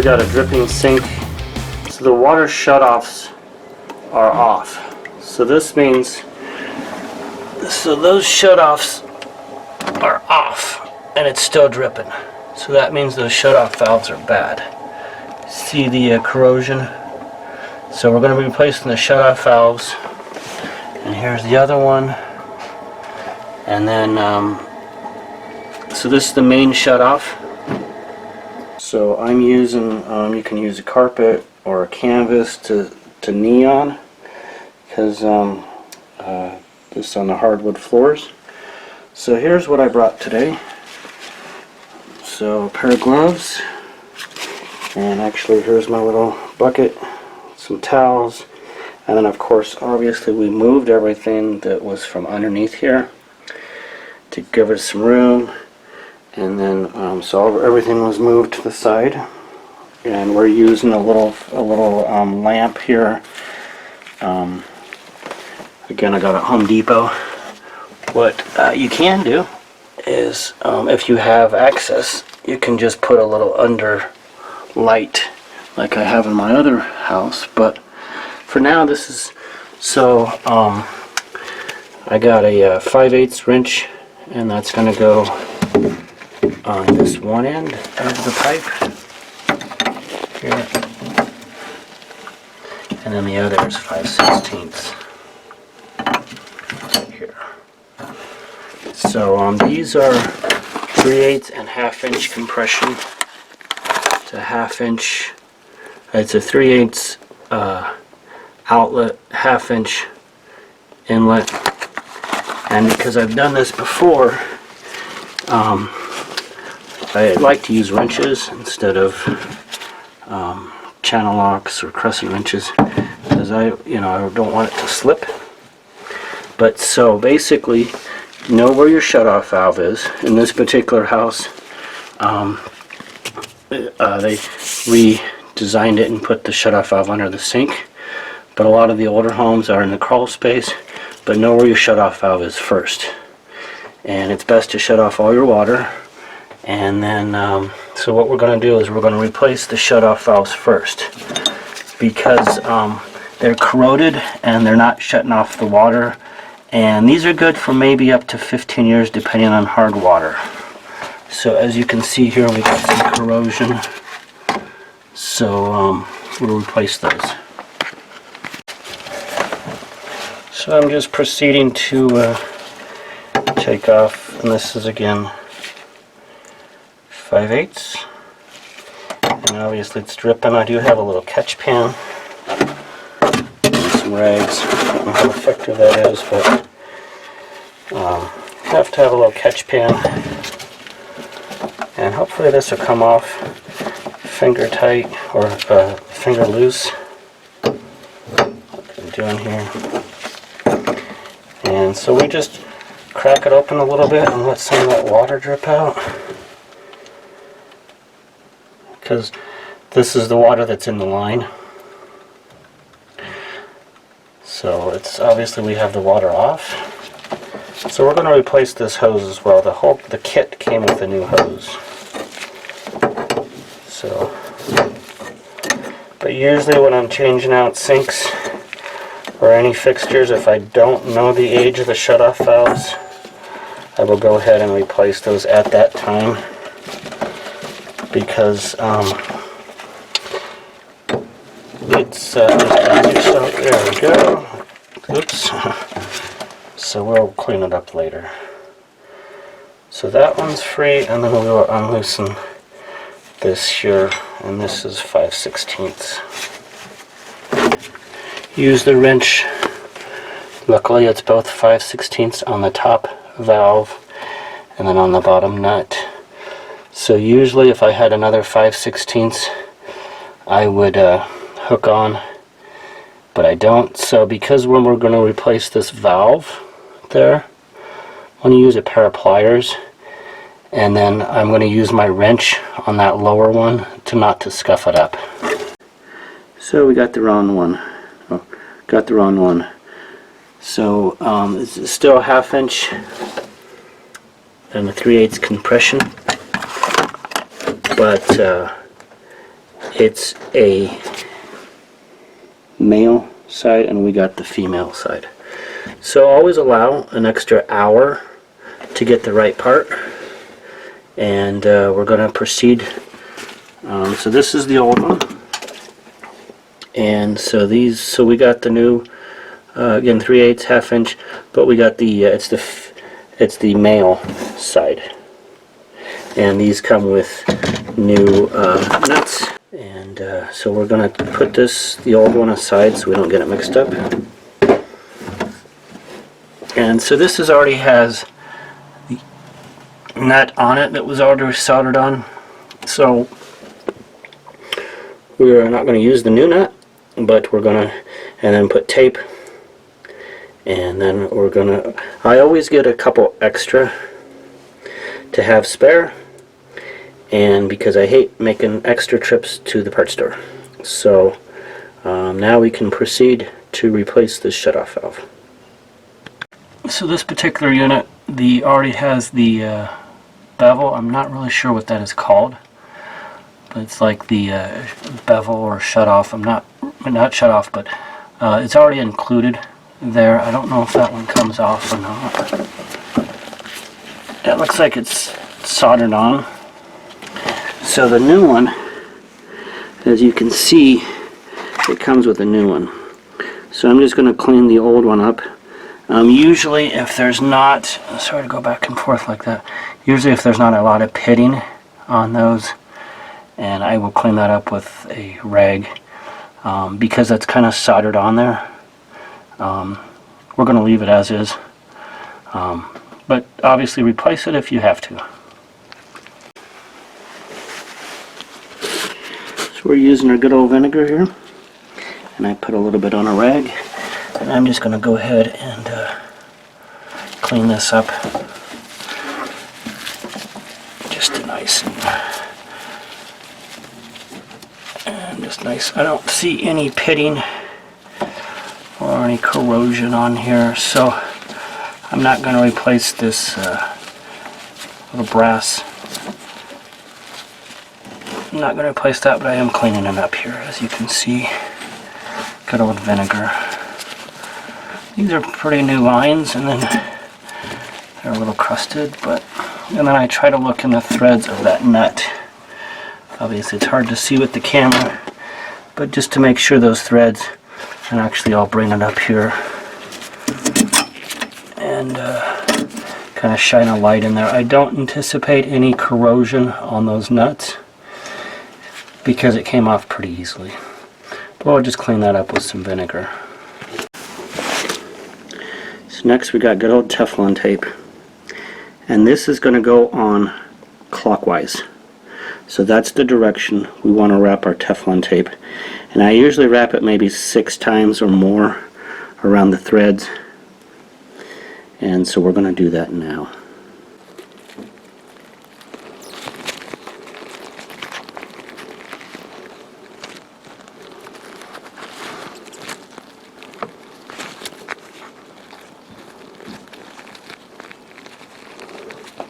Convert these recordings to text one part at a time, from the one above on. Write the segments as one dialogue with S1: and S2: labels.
S1: We got a dripping sink, so the water shutoffs are off. So this means, so those shutoffs are off and it's still dripping. So that means those shutoff valves are bad. See the corrosion? So we're going to be replacing the shutoff valves. And here's the other one. And then, so this is the main shutoff. So I'm using, you can use a carpet or a canvas to neon, because this on the hardwood floors. So here's what I brought today. So a pair of gloves, and actually here's my little bucket, some towels, and then of course obviously we moved everything that was from underneath here to give it some room. And then so everything was moved to the side, and we're using a little lamp here. Again, I got at Home Depot. What you can do is, if you have access, you can just put a little under light like I have in my other house. But for now, this is so. I got a 5/8 wrench, and that's going to go on this one end of the pipe here, and then the other is 5/16 here. So these are 3/8 and 1/2 inch compression. It's a 1/2 inch. It's a 3/8 outlet, 1/2 inch inlet, and because I've done this before, I like to use wrenches instead of channel locks or crescent wrenches, because I don't want it to slip. But so basically, know where your shutoff valve is. In this particular house, they redesigned it and put the shutoff valve under the sink. But a lot of the older homes are in the crawl space. But know where your shutoff valve is first, and it's best to shut off all your water. And then, so what we're going to do is we're going to replace the shutoff valves first, because they're corroded and they're not shutting off the water. And these are good for maybe up to 15 years depending on hard water. So as you can see here, we got some corrosion. So we'll replace those. So I'm just proceeding to take off, and this is again 5/8, and obviously it's dripping. I do have a little catch pan and some rags. I don't know how effective that is, but have to have a little catch pan, and hopefully this will come off finger tight or finger loose. What I'm doing here, and so we just crack it open a little bit and let some of that water drip out. Because this is the water that's in the line. So it's obviously we have the water off. So we're going to replace this hose as well. The kit came with a new hose. So, but usually when I'm changing out sinks or any fixtures, if I don't know the age of the shutoff valves, I will go ahead and replace those at that time. Because it's there we go. Oops. So we'll clean it up later. So that one's free, and then we'll unloosen this here, and this is 5/16. Use the wrench. Luckily it's both 5/16 on the top valve and then on the bottom nut. So usually if I had another 5/16, I would hook on, but I don't. So because when we're going to replace this valve there, I'm going to use a pair of pliers, and then I'm going to use my wrench on that lower one to scuff it up. So we got the wrong one. Oh, got the wrong one. So it's still a 1/2 inch and a 3/8 compression. But it's a male side and we got the female side. So always allow an extra hour to get the right part, and we're going to proceed. So this is the old one, and so we got the new again 3/8 1/2 inch, but we got the it's the male side, and these come with new nuts. And so we're going to put the old one aside so we don't get it mixed up. And so this already has the nut on it that was already soldered on. So we're not going to use the new nut, but we're going to, and then put tape. And then we're going to, I always get a couple extra to have spare, and because I hate making extra trips to the parts store. So now we can proceed to replace this shutoff valve. So this particular unit, already has the bevel. I'm not really sure what that is called, but it's like the bevel or shutoff. Not shutoff, but it's already included there. I don't know if that one comes off or not. It looks like it's soldered on. So the new one, as you can see, it comes with a new one. So I'm just going to clean the old one up. Usually if there's not, sorry to go back and forth like that, usually if there's not a lot of pitting on those, and I will clean that up with a rag, because that's kind of soldered on there. We're going to leave it as is, but obviously replace it if you have to. So we're using our good old vinegar here, and I put a little bit on a rag, and I'm just going to go ahead and clean this up just nice and just nice. I don't see any pitting or any corrosion on here, so I'm not going to replace this little brass. I'm not going to replace that, but I am cleaning it up here, as you can see. Good old vinegar. These are pretty new lines, and then they're a little crusted, and then I try to look in the threads of that nut. Obviously it's hard to see with the camera, but just to make sure those threads, and actually I'll bring it up here and kind of shine a light in there. I don't anticipate any corrosion on those nuts because it came off pretty easily. But we'll just clean that up with some vinegar. So next we got good old Teflon tape, and this is going to go on clockwise. So that's the direction we want to wrap our Teflon tape, and I usually wrap it maybe 6 times or more around the threads, and so we're going to do that now.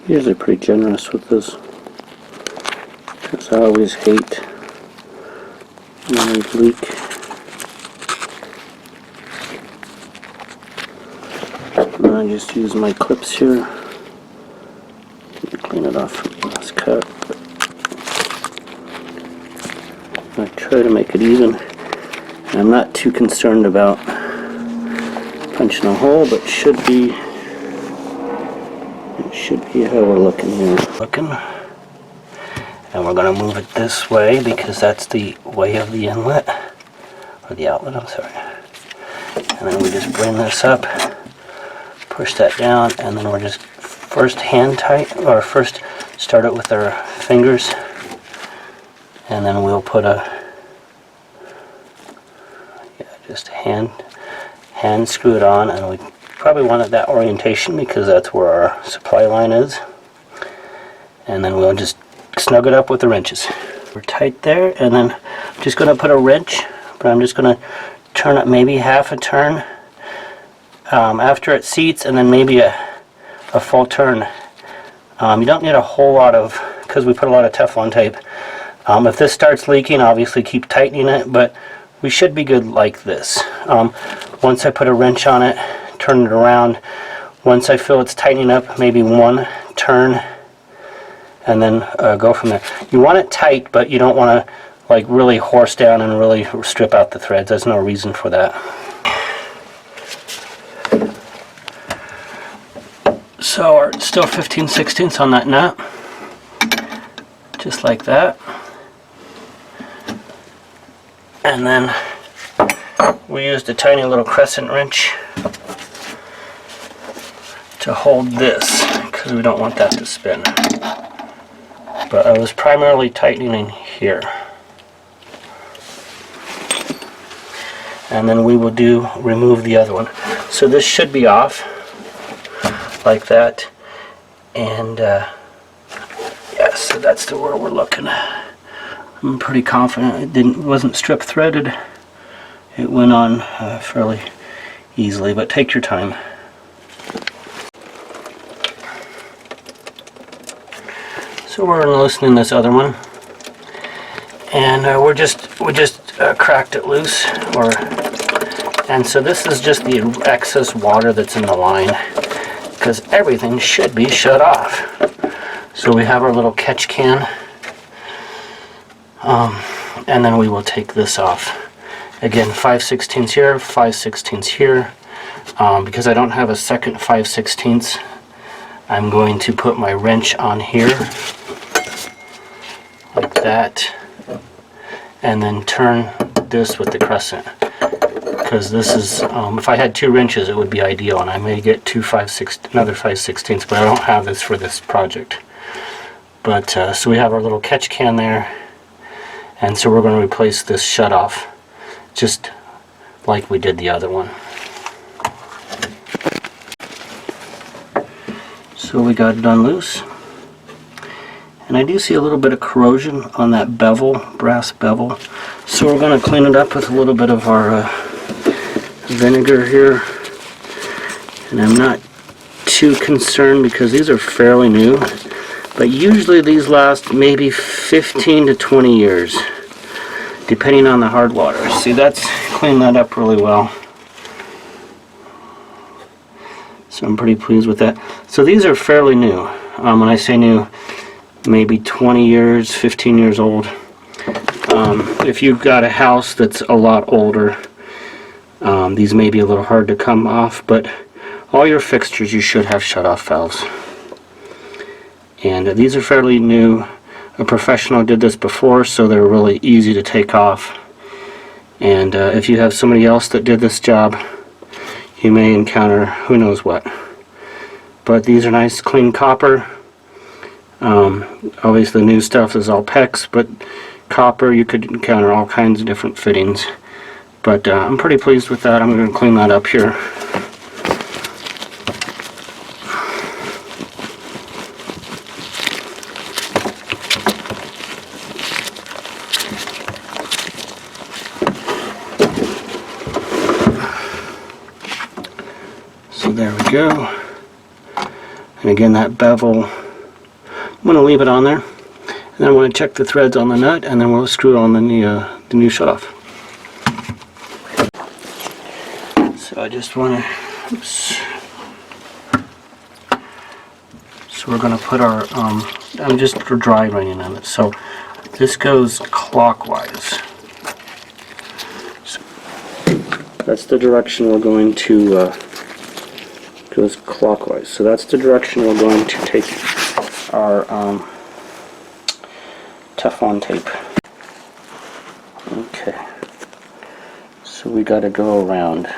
S1: Usually pretty generous with this, because I always hate when they leak. And I just use my clips here to clean it off from this cut. I try to make it even. And I'm not too concerned about punching a hole, but it should be how we're looking here. And we're going to move it this way because that's the way of the inlet, or the outlet, I'm sorry. And then we just bring this up, push that down, and then we're just first first start it with our fingers, and then we'll put just hand screw it on, and we probably wanted that orientation because that's where our supply line is. And then we'll just snug it up with the wrenches. We're tight there, and then I'm just going to put a wrench, but I'm just going to turn it maybe half a turn after it seats, and then maybe a full turn. You don't need a whole lot of, because we put a lot of Teflon tape, If this starts leaking, obviously keep tightening it, but we should be good like this. Once I put a wrench on it, turn it around. Once I feel it's tightening up, maybe one turn, and then go from there. You want it tight, but you don't want to like really horse down and really strip out the threads. There's no reason for that. So we're still 15/16 on that nut, just like that. And then we used a tiny little crescent wrench to hold this, because we don't want that to spin. But I was primarily tightening here. And then we will remove the other one. So this should be off, like that. And yeah, so that's the where we're looking. I'm pretty confident it wasn't strip threaded. It went on fairly easily, but take your time. So we're loosening this other one, and we just cracked it loose, and so this is just the excess water that's in the line, because everything should be shut off. So we have our little catch can, and then we will take this off. Again, 5/16 here, 5/16 here. Because I don't have a second 5/16, I'm going to put my wrench on here, like that, and then turn this with the crescent. Because this is, if I had 2 wrenches, it would be ideal, and I may get another 5/16, but I don't have this for this project. But so we have our little catch can there, and so we're going to replace this shutoff, just like we did the other one. So we got it unloose, and I do see a little bit of corrosion on that bevel, brass bevel. So we're going to clean it up with a little bit of our vinegar here. And I'm not too concerned because these are fairly new, but usually these last maybe 15 to 20 years, depending on the hard water. See, that's cleaned that up really well. So I'm pretty pleased with that. So these are fairly new. When I say new, maybe 20 years, 15 years old. If you've got a house that's a lot older, these may be a little hard to come off, but all your fixtures you should have shut-off valves. And these are fairly new. A professional did this before, so they're really easy to take off. And if you have somebody else that did this job, you may encounter who knows what. But these are nice clean copper. Obviously the new stuff is all PEX, but copper, you could encounter all kinds of different fittings. But I'm pretty pleased with that. I'm going to clean that up here. So there we go. And again, that bevel, I'm going to leave it on there. And then I want to check the threads on the nut, and then we'll screw on the new shutoff. So I just want to, oops. So we're going to put our, I'm just dry running on it. So this goes clockwise. So that's the direction we're going to, goes clockwise. So that's the direction we're going to take our Teflon tape. Okay. So we got to go around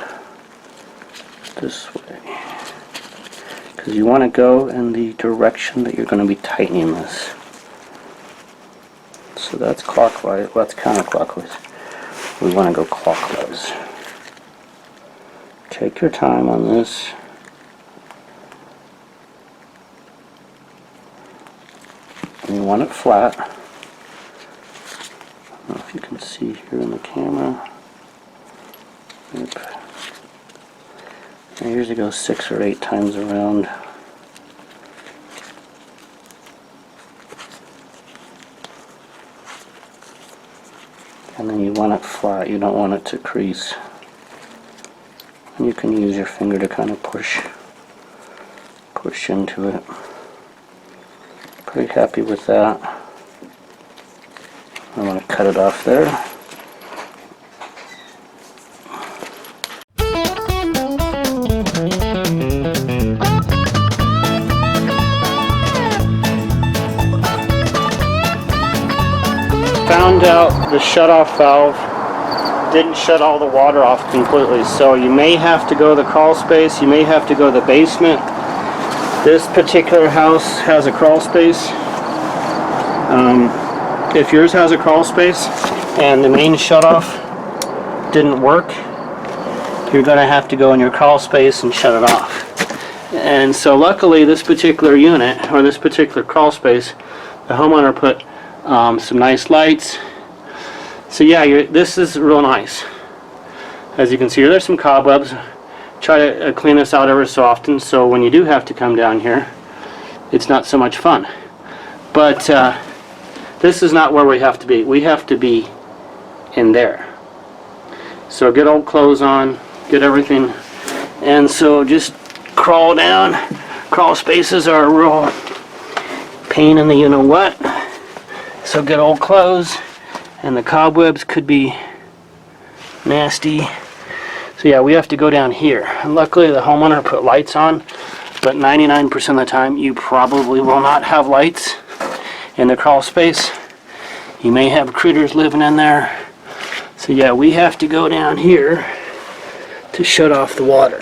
S1: this way, because you want to go in the direction that you're going to be tightening this. So that's clockwise, well, that's counterclockwise. We want to go clockwise. Take your time on this. And you want it flat. I don't know if you can see here in the camera. Yep. I usually go 6 or 8 times around. and then you want it flat, you don't want it to crease. And you can use your finger to kind of push into it. Pretty happy with that. I'm going to cut it off there. Found out the shutoff valve didn't shut all the water off completely, so you may have to go to the crawl space, you may have to go to the basement. This particular house has a crawl space. If yours has a crawl space and the main shutoff didn't work, you're going to have to go in your crawl space and shut it off. And so luckily this particular unit, or this particular crawl space, the homeowner put some nice lights. So yeah, this is real nice. As you can see, there's some cobwebs. Try to clean this out ever so often, so when you do have to come down here, it's not so much fun. But this is not where we have to be. We have to be in there. So get old clothes on, get everything, and so just crawl down. Crawl spaces are a real pain in the you-know-what. So get old clothes, and the cobwebs could be nasty. So yeah, we have to go down here. And luckily the homeowner put lights on, but 99% of the time you probably will not have lights in the crawl space. You may have critters living in there. So yeah, we have to go down here to shut off the water.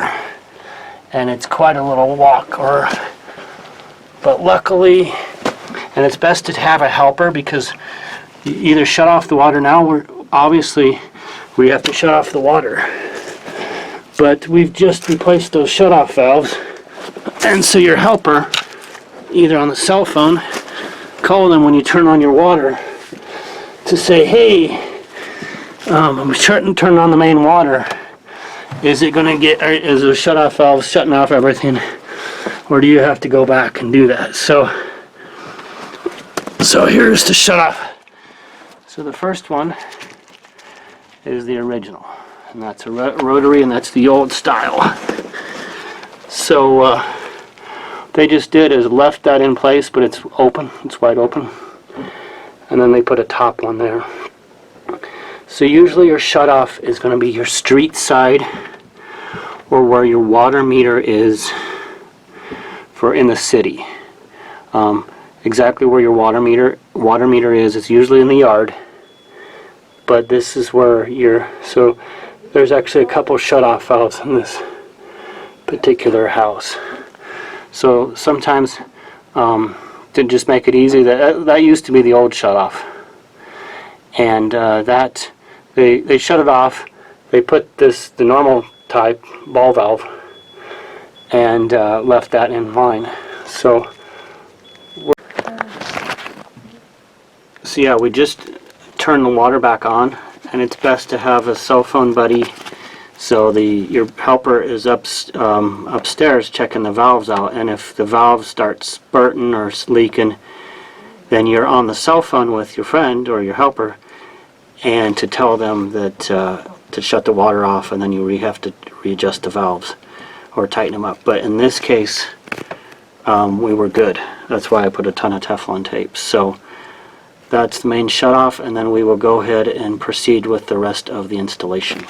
S1: And it's quite a little walk, but luckily, and it's best to have a helper, because you either shut off the water now, obviously we have to shut off the water. But we've just replaced those shut-off valves, and so your helper, either on the cell phone, call them when you turn on your water to say, hey, I'm starting to turn on the main water. Is it going to is the shut-off valve shutting off everything, or do you have to go back and do that? So here's the shut-off. So the first one is the original, and that's a rotary, and that's the old style. So they just did is left that in place, but it's open, it's wide open, and then they put a top one there. So usually your shutoff is going to be your street side, or where your water meter is for in the city. Exactly where your water meter is, it's usually in the yard. But this is where so there's actually a couple shut-off valves in this particular house. So sometimes, to just make it easy, that used to be the old shut-off. And that, they shut it off, they put the normal type ball valve, and left that in line. So yeah, we just turn the water back on, and it's best to have a cell phone buddy, so your helper is upstairs checking the valves out, and if the valves start spurting or leaking, then you're on the cell phone with your friend or your helper, and to tell them that to shut the water off, and then you have to readjust the valves or tighten them up. But in this case, we were good. That's why I put a ton of Teflon tape. So that's the main shutoff, and then we will go ahead and proceed with the rest of the installation.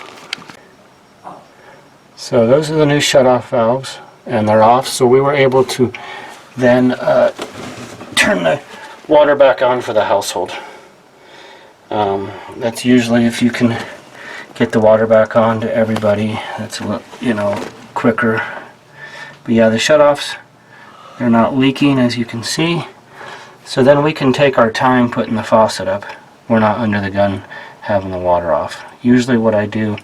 S1: So those are the new shutoff valves, and they're off. So we were able to then turn the water back on for the household. That's usually, if you can get the water back on to everybody, that's a little, quicker. But yeah, the shutoffs, they're not leaking, as you can see. So then we can take our time putting the faucet up. We're not under the gun having the water off. Usually what I do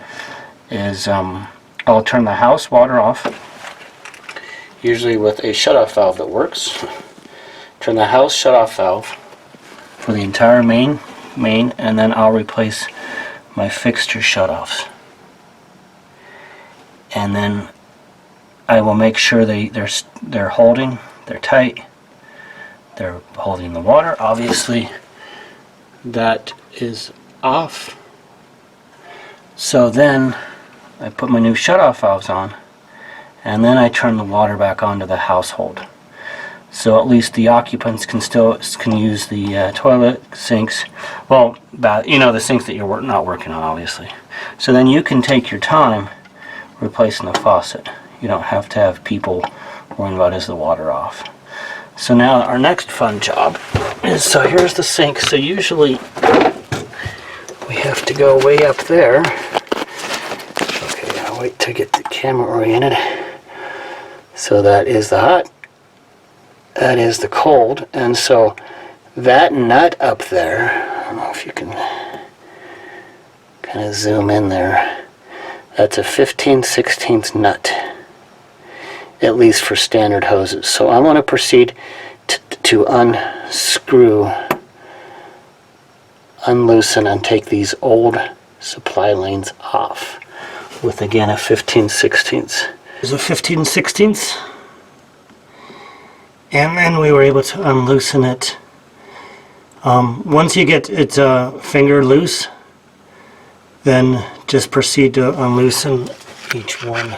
S1: is I'll turn the house water off, usually with a shutoff valve that works. Turn the house shutoff valve for the entire main, and then I'll replace my fixture shutoffs. And then I will make sure they're holding, they're tight, they're holding the water. Obviously that is off, So then I put my new shutoff valves on, and then I turn the water back on to the household. So at least the occupants can use the toilet sinks. Well, the sinks that you're not working on, obviously. So then you can take your time replacing the faucet. You don't have to have people worrying about is the water off. So now our next fun job is, so here's the sink. So usually we have to go way up there. Okay, I'll wait to get the camera oriented. So that is the hot, that is the cold, and so that nut up there, I don't know if you can kind of zoom in there, that's a 15/16 nut, at least for standard hoses. So I want to proceed to unscrew, unloosen, and take these old supply lanes off with, again, a 15/16. There's a 15/16, and then we were able to unloosen it. Once you get it finger loose, then just proceed to unloosen each one.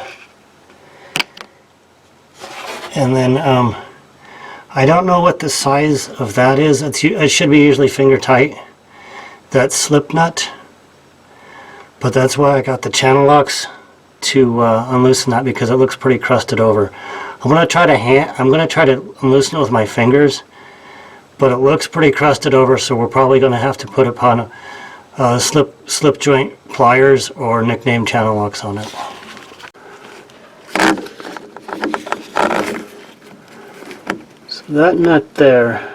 S1: And then I don't know what the size of that is. It should be usually finger tight, that slip nut, but that's why I got the channel locks to unloosen that, because it looks pretty crusted over. I'm gonna try to unloosen it with my fingers, but it looks pretty crusted over, so we're probably gonna have to put upon slip joint pliers or nickname channel locks on it. So that nut there,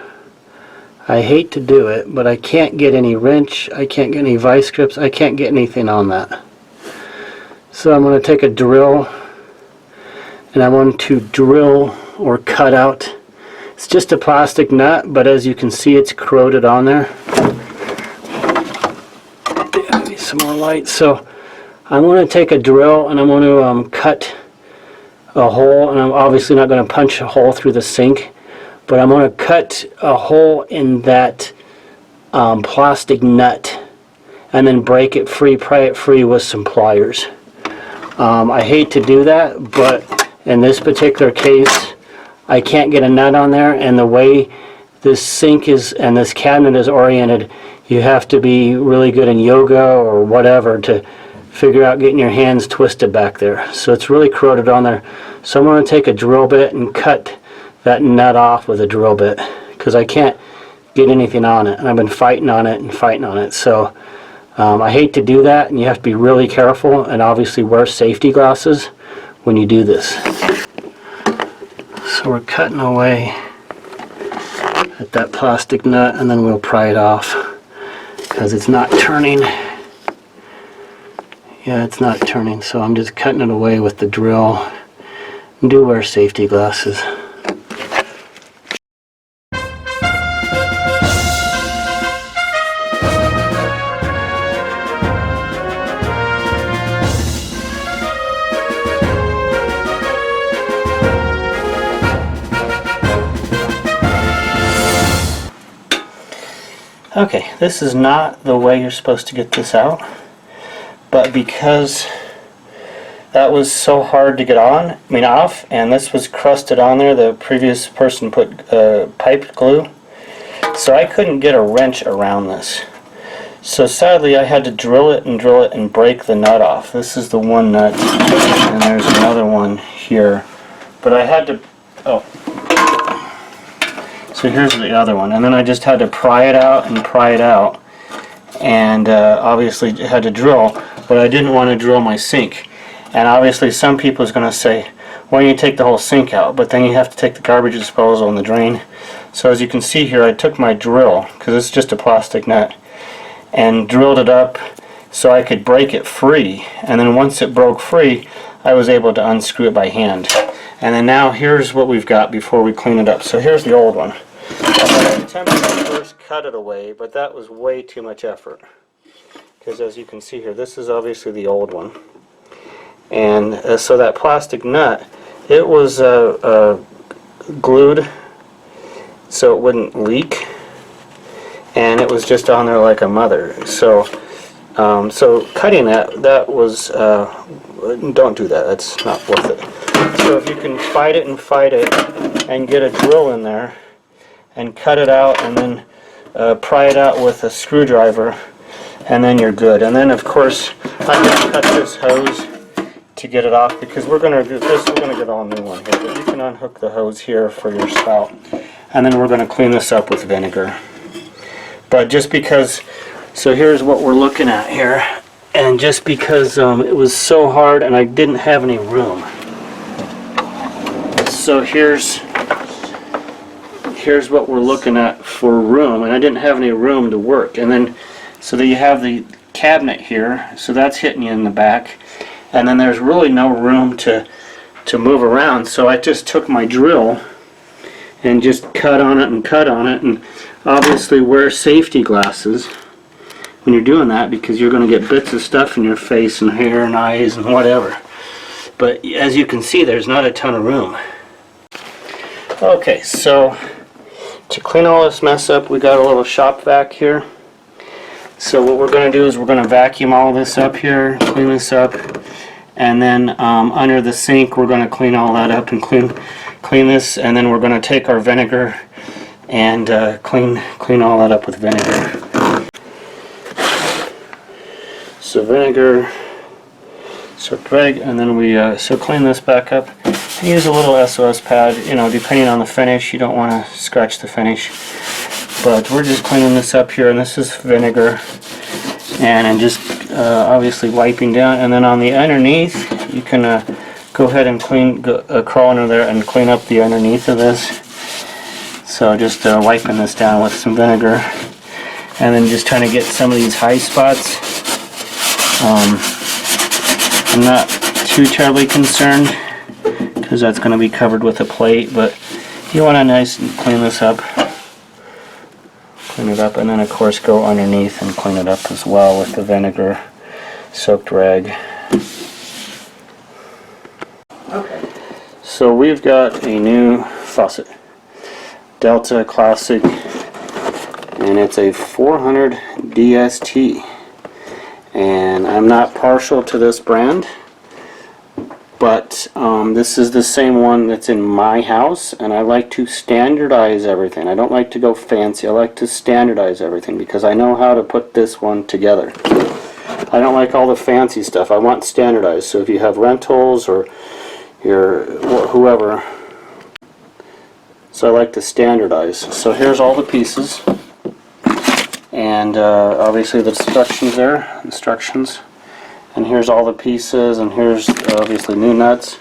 S1: I hate to do it, but I can't get any wrench, I can't get any vice grips, I can't get anything on that. So I'm going to take a drill, and I want to drill or cut out. It's just a plastic nut, but as you can see, it's corroded on there. Yeah, need some more light. So I'm going to take a drill, and I'm going to cut a hole, and I'm obviously not going to punch a hole through the sink, but I'm going to cut a hole in that plastic nut, and then break it free, pry it free with some pliers. I hate to do that, but in this particular case, I can't get a nut on there, and the way this sink is and this cabinet is oriented, you have to be really good in yoga or whatever to figure out getting your hands twisted back there. So it's really corroded on there. So I'm going to take a drill bit and cut that nut off with a drill bit, because I can't get anything on it, and I've been fighting on it and fighting on it. So I hate to do that, and you have to be really careful and obviously wear safety glasses when you do this. So we're cutting away at that plastic nut, and then we'll pry it off because it's not turning. Yeah, it's not turning, so I'm just cutting it away with the drill. And do wear safety glasses. Okay, this is not the way you're supposed to get this out, but because that was so hard to get off, and this was crusted on there, the previous person put pipe glue, so I couldn't get a wrench around this. So sadly I had to drill it and break the nut off. This is the one nut, and there's another one here, but I had to, so here's the other one, and then I just had to pry it out, and obviously had to drill, but I didn't want to drill my sink. And obviously some people is going to say, why don't you take the whole sink out? But then you have to take the garbage disposal and the drain. So as you can see here, I took my drill, because it's just a plastic nut, and drilled it up so I could break it free. And then once it broke free, I was able to unscrew it by hand. And then now here's what we've got before we clean it up. So here's the old one. I attempted to first cut it away, but that was way too much effort. Because as you can see here, this is obviously the old one. And so that plastic nut, it was glued so it wouldn't leak. And it was just on there like a mother. So So cutting that was, don't do that, that's not worth it. So if you can fight it and get a drill in there and cut it out and then pry it out with a screwdriver, and then you're good. And then of course I'm going to cut this hose to get it off, because we're going to get all new one here, but you can unhook the hose here for your spout, and then we're going to clean this up with vinegar. But just because, so here's what we're looking at here, and just because it was so hard and I didn't have any room, so here's what we're looking at for room, and I didn't have any room to work. And then so that you have the cabinet here, so that's hitting you in the back, and then there's really no room to move around, so I just took my drill and just cut on it, and obviously wear safety glasses when you're doing that, because you're going to get bits of stuff in your face and hair and eyes and whatever. But as you can see, there's not a ton of room. Okay, so to clean all this mess up, we got a little shop vac here. So what we're going to do is we're going to vacuum all this up here, clean this up, and then under the sink we're going to clean all that up and clean this, and then we're going to take our vinegar and clean all that up with vinegar. So vinegar, soaked rag, and then we so clean this back up. I use a little SOS pad, you know, depending on the finish. You don't want to scratch the finish, but we're just cleaning this up here, and this is vinegar, and just obviously wiping down. And then on the underneath, you can go ahead and crawl under there and clean up the underneath of this. So just wiping this down with some vinegar, and then just trying to get some of these high spots. I'm not too terribly concerned, because that's going to be covered with a plate, but you want to nice and clean this up. Clean it up, and then of course go underneath and clean it up as well with the vinegar soaked rag. Okay. So we've got a new faucet, Delta Classic, and it's a 400 DST. And I'm not partial to this brand, but this is the same one that's in my house, and I like to standardize everything. I don't like to go fancy. I like to standardize everything, because I know how to put this one together. I don't like all the fancy stuff. I want standardized. So if you have rentals or whoever, so I like to standardize. So here's all the pieces, and obviously the instructions, and here's all the pieces, and here's obviously new nuts.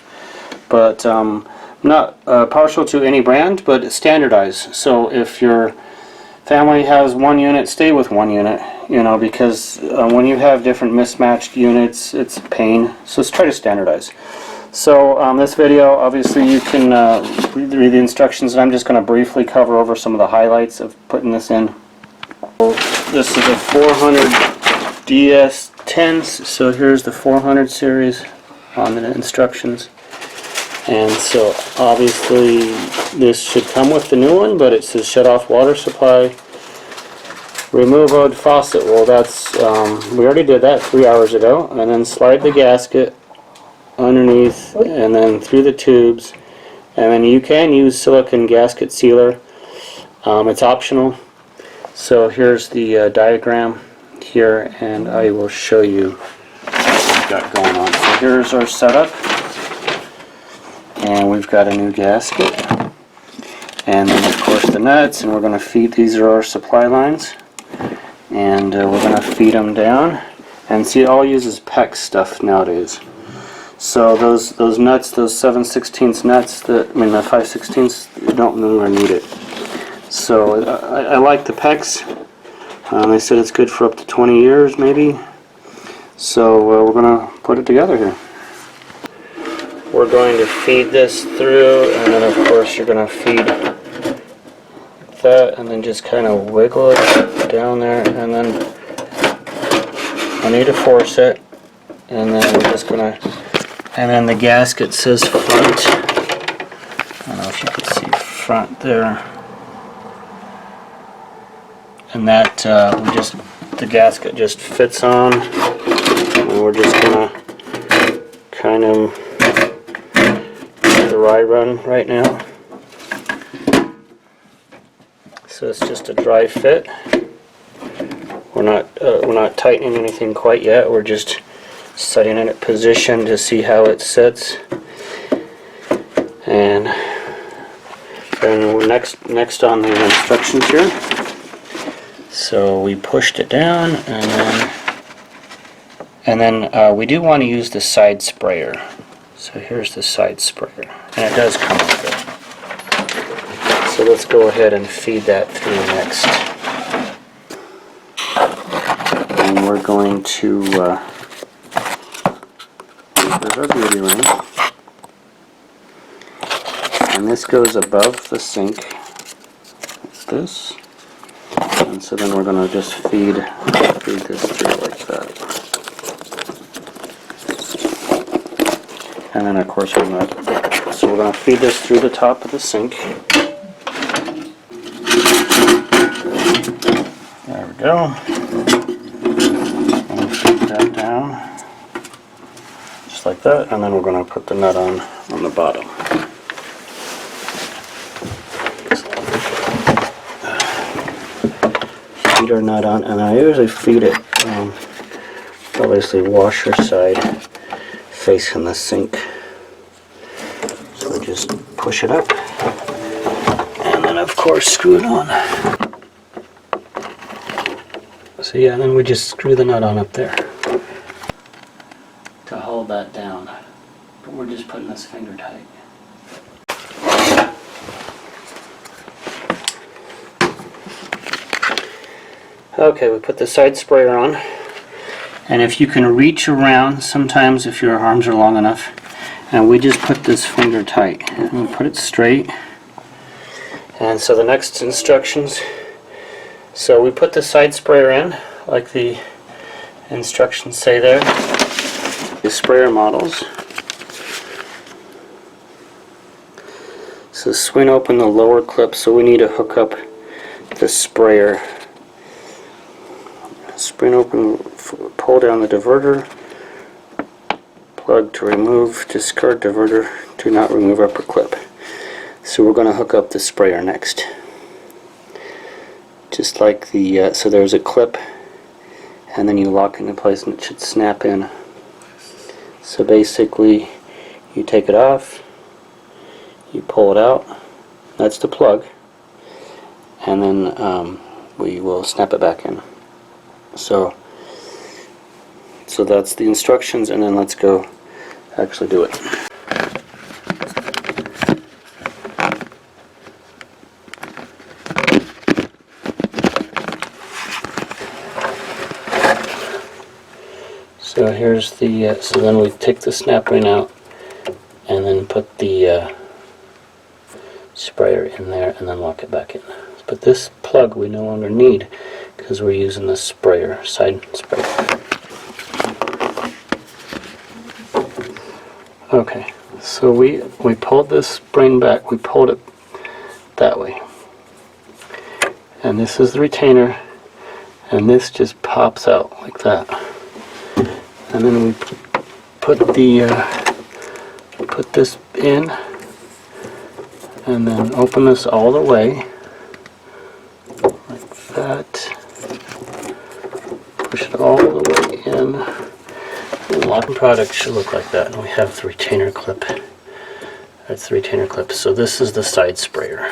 S1: But not partial to any brand, but standardize. So if your family has one unit, stay with one unit, you know, because when you have different mismatched units, it's a pain. So let's try to standardize. So this video, obviously you can read the instructions, and I'm just going to briefly cover over some of the highlights of putting this in. This is a 400 DS10s, so here's the 400 series on the instructions. And so obviously this should come with the new one, but it says shut off water supply, remove old faucet. Well, that's we already did that 3 hours ago. And then slide the gasket underneath and then through the tubes, and then you can use silicone gasket sealer. It's optional. So here's the diagram here, and I will show you what we've got going on. So here's our setup, and we've got a new gasket, and then of course the nuts, and we're going to feed, these are our supply lines, and we're going to feed them down. And see, it all uses PEX stuff nowadays. So those nuts, those 7/16 nuts, the 5/16, you don't no longer need it. So I like the PEX. They said it's good for up to 20 years maybe. So we're going to put it together here. We're going to feed this through, and then of course you're going to feed that, and then just kind of wiggle it down there, and then I need to force it, and then we're just going to, and then the gasket says front. I don't know if you can see front there. And that we just the gasket just fits on, and we're just gonna kind of dry run right now. So it's just a dry fit. We're not tightening anything quite yet. We're just setting it in position to see how it sits. And then we're next on the instructions here. So we pushed it down, and then we do want to use the side sprayer. So here's the side sprayer, and it does come with it. So let's go ahead and feed that through next. And we're going to there's our beauty ring. And this goes above the sink. It's this. And so then we're going to just feed this through like that. And then of course we're going to feed this through the top of the sink. There we go. And feed that down. Just like that. And then we're going to put the nut on the bottom. Feed our nut on, and I usually feed it obviously washer side facing the sink. So we just push it up, and then of course screw it on. So yeah, then we just screw the nut on up there to hold that down. But we're just putting this finger tight. Okay, we put the side sprayer on, and if you can reach around, sometimes if your arms are long enough, and we just put this finger tight, and we put it straight. And so the next instructions, so we put the side sprayer in, like the instructions say there, the sprayer models. So swing open the lower clip, so we need to hook up the sprayer. Spring open, pull down the diverter, plug to remove, discard diverter, do not remove upper clip. So we're going to hook up the sprayer next. Just like the, so there's a clip, and then you lock into place and it should snap in. So basically, you take it off, you pull it out, that's the plug, and then we will snap it back in. So that's the instructions, and then let's go actually do it. So here's the, so then we take the snap ring out and then put the sprayer in there and then lock it back in. But this plug we no longer need because we're using the sprayer, side sprayer. Okay, so we pulled this spring back, we pulled it that way. And this is the retainer, and this just pops out like that. And then we put the put this in, and then open this all the way like that. Push it all the way in. The locking product should look like that, and we have the retainer clip. That's the retainer clip. So this is the side sprayer.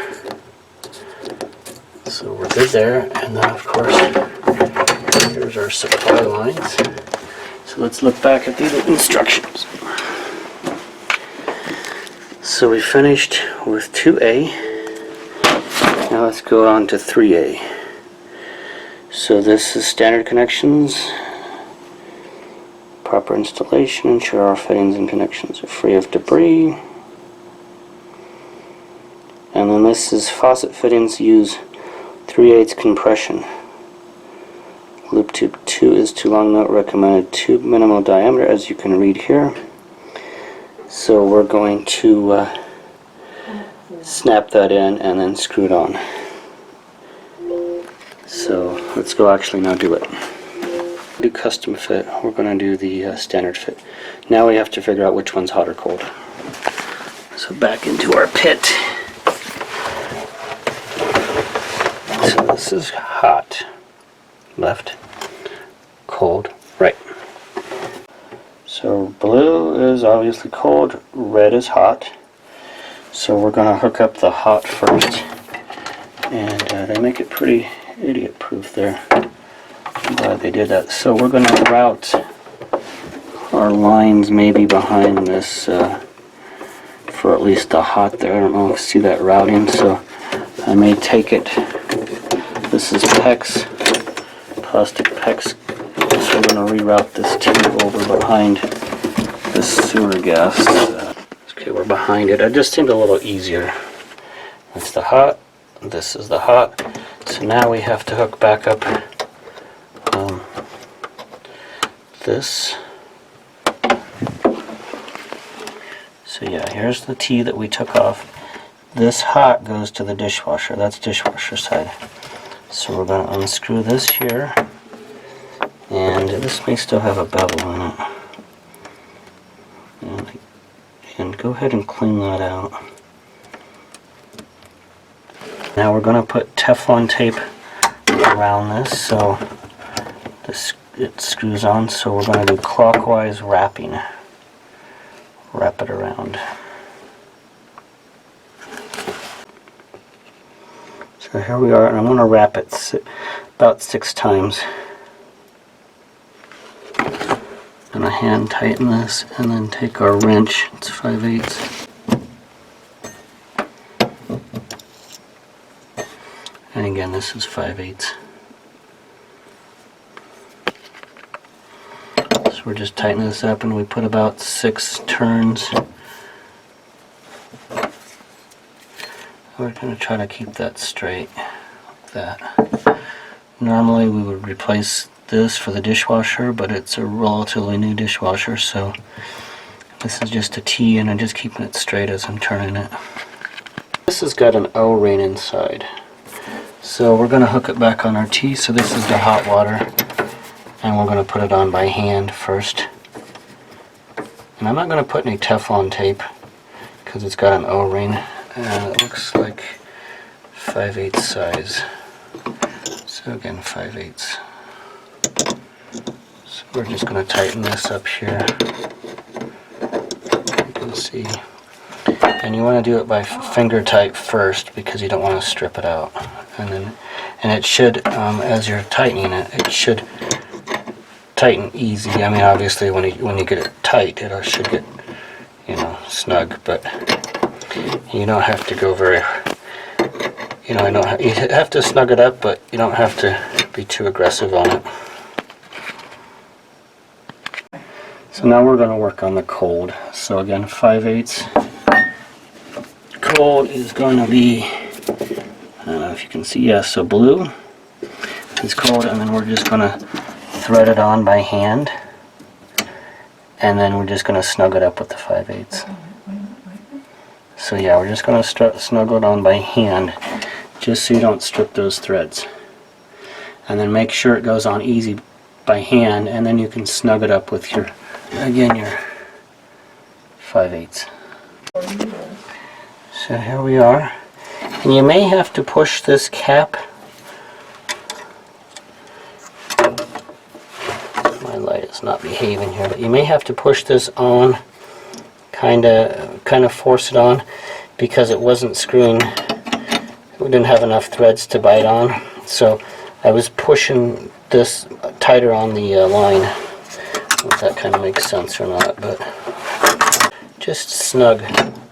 S1: So we're good there, and then of course here's our supply lines. So let's look back at these instructions. So we finished with 2A. Now let's go on to 3A. So this is standard connections, proper installation, ensure our fittings and connections are free of debris. And then this is faucet fittings, use 3/8 compression. Loop tube 2 is too long, not recommended. Tube minimal diameter, as you can read here. So we're going to snap that in and then screw it on. So let's go actually now do it. Do custom fit, we're going to do the standard fit. Now we have to figure out which one's hot or cold. So back into our pit. So this is hot, left, cold, right. So blue is obviously cold, red is hot. So we're going to hook up the hot first. And they make it pretty idiot proof there. I'm glad they did that. So we're going to route our lines maybe behind this for at least the hot there. I don't know if you see that routing, so I may take it. This is PEX, plastic PEX. So we're going to reroute this tube over behind this sewer gas. Okay, we're behind it. It just seemed a little easier. That's the hot. This is the hot. So now we have to hook back up this. So yeah, here's the T that we took off. This hot goes to the dishwasher. That's dishwasher side. So we're going to unscrew this here. And this may still have a bevel in it. And go ahead and clean that out. Now we're going to put Teflon tape around this so it screws on. So we're going to do clockwise wrapping. Wrap it around. So here we are, and I'm going to wrap it about 6 times. I'm going to hand tighten this and then take our wrench. It's 5/8. And again, this is 5/8. So we're just tightening this up, and we put about 6 turns. We're going to try to keep that straight, like that. Normally we would replace this for the dishwasher, but it's a relatively new dishwasher, so this is just a T, and I'm just keeping it straight as I'm turning it. This has got an O-ring inside. So we're going to hook it back on our T. So this is the hot water, and we're going to put it on by hand first. And I'm not going to put any Teflon tape because it's got an O-ring, and it looks like 5/8 size. So again, 5/8. So we're just going to tighten this up here. You can see. And you want to do it by finger tight first because you don't want to strip it out. And it should, as you're tightening it, it should tighten easy. I mean, obviously, when you get it tight, it should get, snug. But you don't have to go very, you have to snug it up, but you don't have to be too aggressive on it. So now we're going to work on the cold. So again, 5/8. Cold is going to be, I don't know if you can see, yes, so blue is cold, and then we're just going to thread it on by hand, and then we're just going to snug it up with the 5/8. So yeah, we're just going to snuggle it on by hand, just so you don't strip those threads. And then make sure it goes on easy by hand, and then you can snug it up with your 5/8. So here we are, and you may have to push this cap. My light is not behaving here, but you may have to push this on, kind of force it on, because it wasn't screwing. We didn't have enough threads to bite on, so I was pushing this tighter on the line. I don't know if that kind of makes sense or not, but just snug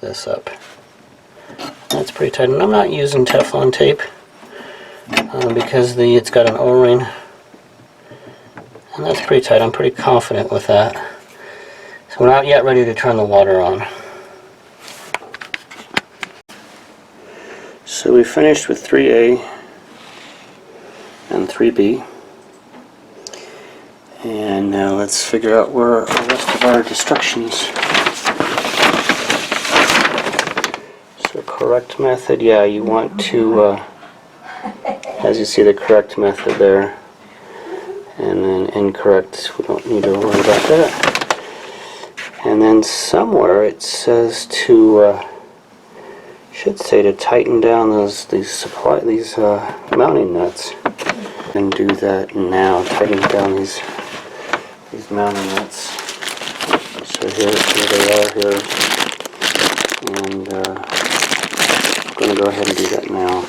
S1: this up. That's pretty tight, and I'm not using Teflon tape because it's got an O-ring, and that's pretty tight. I'm pretty confident with that. So we're not yet ready to turn the water on. So we finished with 3A and 3B, and now let's figure out where the rest of our instructions. So correct method, yeah, you want to, as you see the correct method there, incorrect. We don't need to worry about that. And then somewhere it says to, should say to tighten down these mounting nuts. And do that now. Tighten down these mounting nuts. So here they are here, and I'm going to go ahead and do that now.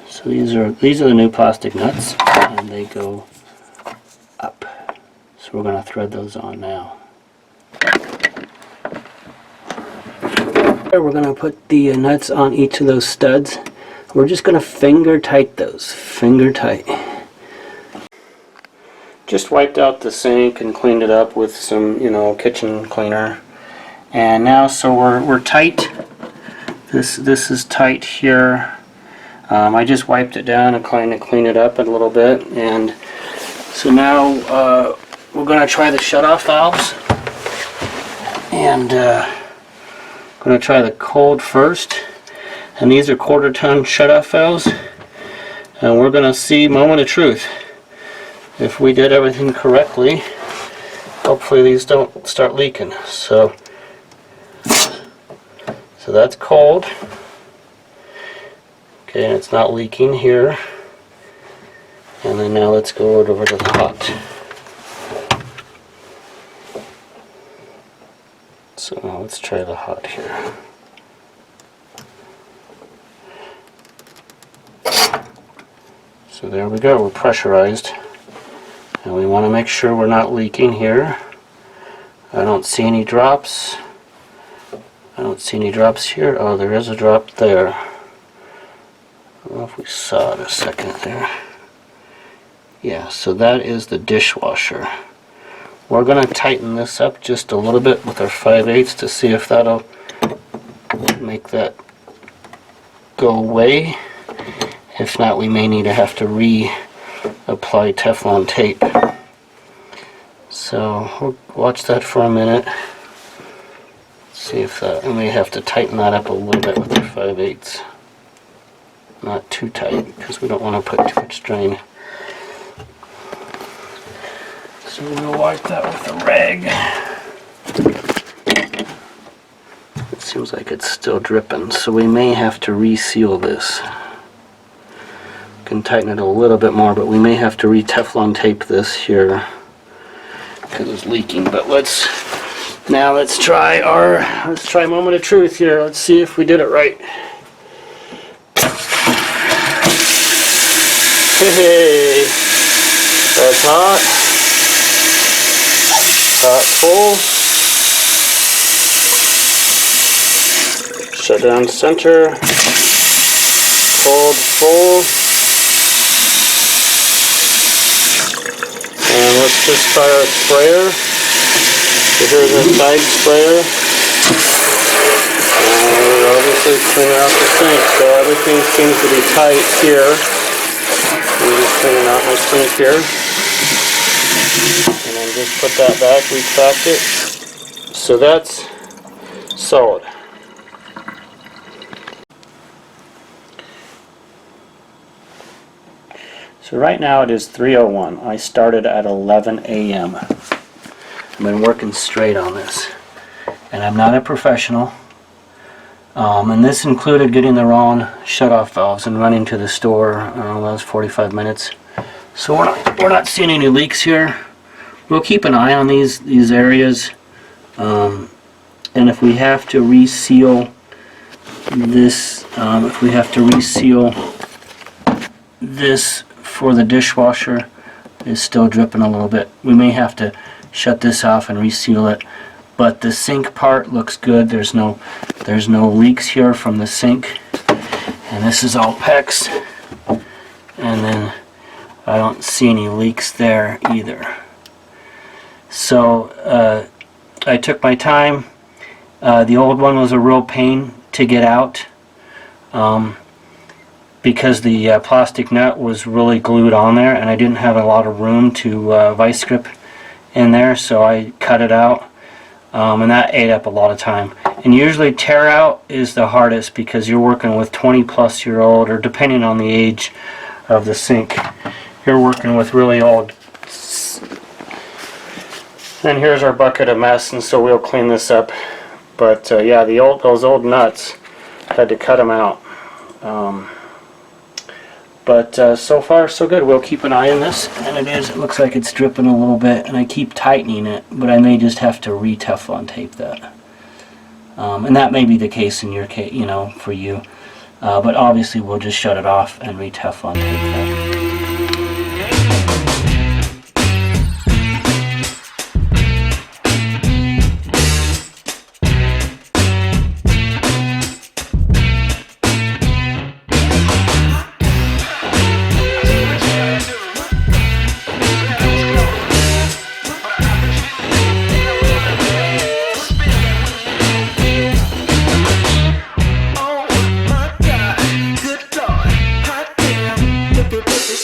S1: So these are the new plastic nuts, and they go up. So we're going to thread those on now. We're going to put the nuts on each of those studs. We're just going to finger tight those. Finger tight. Just wiped out the sink and cleaned it up with some, kitchen cleaner. And now, so we're tight. This is tight here. I just wiped it down and kind of cleaned it up a little bit. And so now we're going to try the shutoff valves. And going to try the cold first. And these are 1/4 ton shutoff valves. And we're going to see, moment of truth. If we did everything correctly, hopefully these don't start leaking. So that's cold. Okay, and it's not leaking here. And then now let's go over to the hot. So now let's try the hot here. So there we go, we're pressurized. And we want to make sure we're not leaking here. I don't see any drops. I don't see any drops here. Oh, there is a drop there. I don't know if we saw it a second there. Yeah, so that is the dishwasher. We're going to tighten this up just a little bit with our 5/8 to see if that'll make that go away. If not, we may need to have to apply Teflon tape. So we'll watch that for a minute. See if that, we may have to tighten that up a little bit with our 5/8. Not too tight because we don't want to put too much strain. So we'll wipe that with a rag. It seems like it's still dripping, so we may have to reseal this. Can tighten it a little bit more, but we may have to Teflon tape this here because it's leaking. But let's try moment of truth here. Let's see if we did it right. Hey, that's hot. Hot full. Shut down center. Cold full. And let's just try our sprayer. So here's our side sprayer. And we're obviously cleaning out the sink, so everything seems to be tight here. I'm just cleaning out my sink here. And then just put that back, retract it. So that's solid. So right now it is 3:01. I started at 11 a.m. I've been working straight on this. And I'm not a professional. And this included getting the wrong shutoff valves and running to the store. That was 45 minutes. So we're not seeing any leaks here. We'll keep an eye on these areas. And if we have to reseal this, for the dishwasher, is still dripping a little bit. We may have to shut this off and reseal it. But the sink part looks good. There's no leaks here from the sink. And this is all PEX. And then I don't see any leaks there either. So I took my time. The old one was a real pain to get out. Because the plastic nut was really glued on there and I didn't have a lot of room to vice grip in there, so I cut it out, and that ate up a lot of time. And usually tear out is the hardest because you're working with 20+ year old, or depending on the age of the sink, you're working with really old. And here's our bucket of mess, and so we'll clean this up. But yeah, those old nuts, had to cut them out. But so far so good. We'll keep an eye on this, and it looks like it's dripping a little bit, and I keep tightening it, but I may just have to re-Teflon tape that. And that may be the case in your case, you know, for you. But obviously we'll just shut it off and re-Teflon tape that.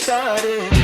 S2: Started.